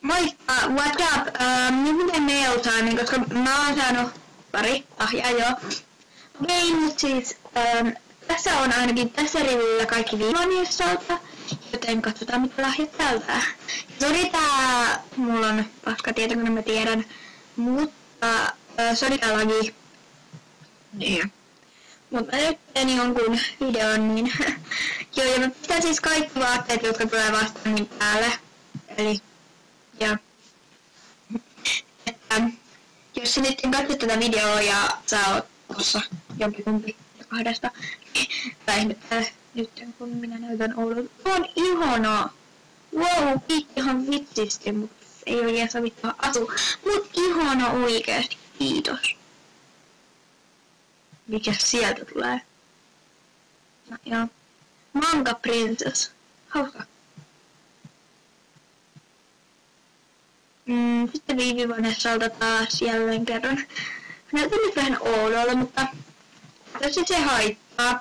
Moikka, what up? Miten mail-time, koska mä oon saanut pari lahjaa jo. Okei, mut siis tässä on ainakin tässä rivillä kaikki viivannissalta, joten katsotaan mitä lahjat täältä. Sori mulla on paska tietokone, mä tiedän, mutta sori tää lagi. Niin. Mut mä nyt teen jonkun videon, niin joo, ja mä pistän siis kaikki vaatteet, jotka tulee vastaan niin päälle. Eli ja että jos sä nyt katsot tätä videoa ja sä oot tuossa jompikumpi kahdesta, tai ihmettää nyt kun minä näytän Oulun. On ihanaa! Wow, ihan vitsisti, mutta ei oikein savittaa asu. Mut ihana oikeesti, kiitos. Mikä sieltä tulee? No joo. Manga Princess. Hauska. Sitten Viivi Vanessalta taas jälleen kerran. Näytän nyt vähän oudolla, mutta jos se haittaa.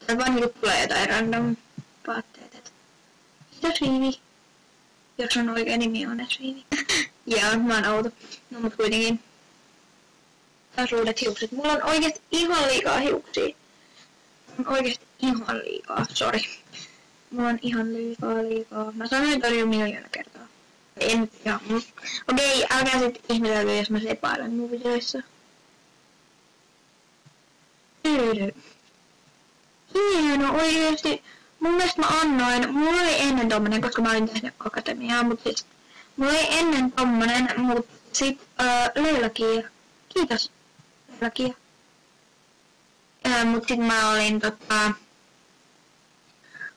Tai vaan niinku tulee jotain random vaatteet. Kiitos Viivi. Jos on oikea nimi on edes Viivi. Joo, mä oon outo. No mut kuitenkin. Taas uudet hiukset. Mulla on oikeesti ihan liikaa hiuksia. Oikeesti ihan liikaa, sori. Mulla on ihan liikaa. Mä sanoin toi jo miljoona kertaa. En nyt ihan. Okei, älkää sit ihmetellä, jos mä sepailen mun videoissa. Hieno, oikeesti. Mun mielestä mä annoin. Mulla oli ennen tommonen, koska mä olin tehnyt akatemiaa, mut siis. Mulla oli ennen tommonen, mut sit Leilakia. Kiitos. Leilakia. Mut sit mä olin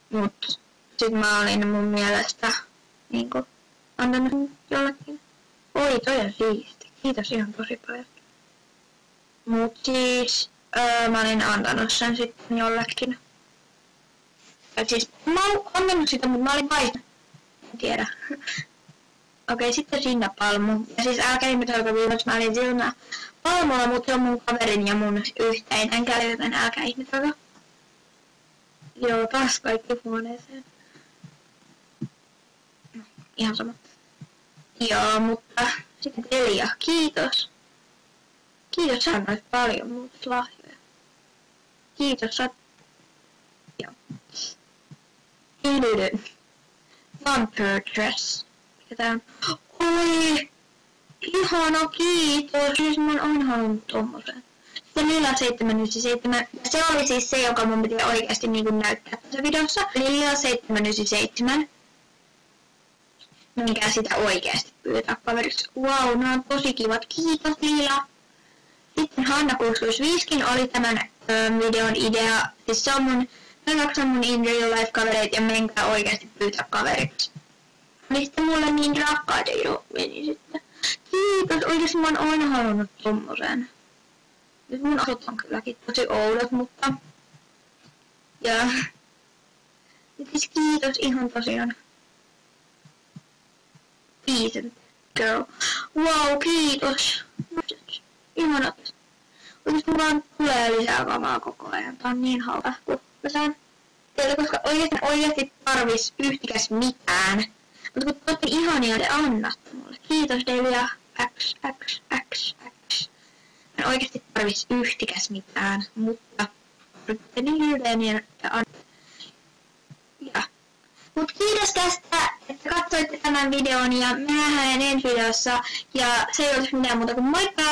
mut sit mä olin mun mielestä niinku antanut jollekin. Oi, toi on siisti. Kiitos ihan tosi paljon. Mut siis mä olin antanut sen sitten jollekin. Ja siis mä oon antanut sitä, mut mä olin vaihtanut. En tiedä. Okei, sitten Sinna Palmu. Ja siis älkää ihmetelkö viimeksi mä olin Sinna Palmulla, mut se on mun kaverin ja mun yhteinen käy, joten älkää ihmetelkö. Joo, taas kaikki huoneeseen. No, ihan sama. Joo, mutta sitten Elia, kiitos. Kiitos, sä annoit paljon muut lahjoja. Kiitos, sä... Joo. Idydy. Vampire dress. Mikä tää on? Oi! Ihana, kiitos. Siis mä oon aina halunnut tommosen. Sitten Lila 797. Se oli siis se, joka mun piti oikeasti niinku näyttää tässä videossa. Lila 797. Minkä sitä oikeasti pyytää kaveriksi. Wow, nämä on tosi kivat. Kiitos Lila. Sitten Hanna 665 oli tämän videon idea. Siis se on mun in real life kavereita ja menkää oikeasti pyytää kaveriksi. Oli sitten mulle niin rakkaita jo meni sitten. Kiitos, oikeesti mä oon aina halunnut tommosen. Nyt mun asut on kylläkin tosi oudot, mutta... Ja... Siis kiitos ihan tosiaan. Decent girl. Wow, kiitos. Ihanat. Oikeesti vaan tulee lisää kamaa koko ajan. Tää on niin hauska, kun mä saan teille, koska oikeesti tarvis yhtikäs mitään. Mutta kun te ootte ihania, te annatte mulle. Kiitos Delia. X. En oikeesti tarvis yhtikäs mitään, mutta olette niin hilteeniä ja ja. Mut kiitos tästä, että katsoitte tämän videon ja me nähdään ensi videossa ja se ei olisi mitään muuta kuin moikka!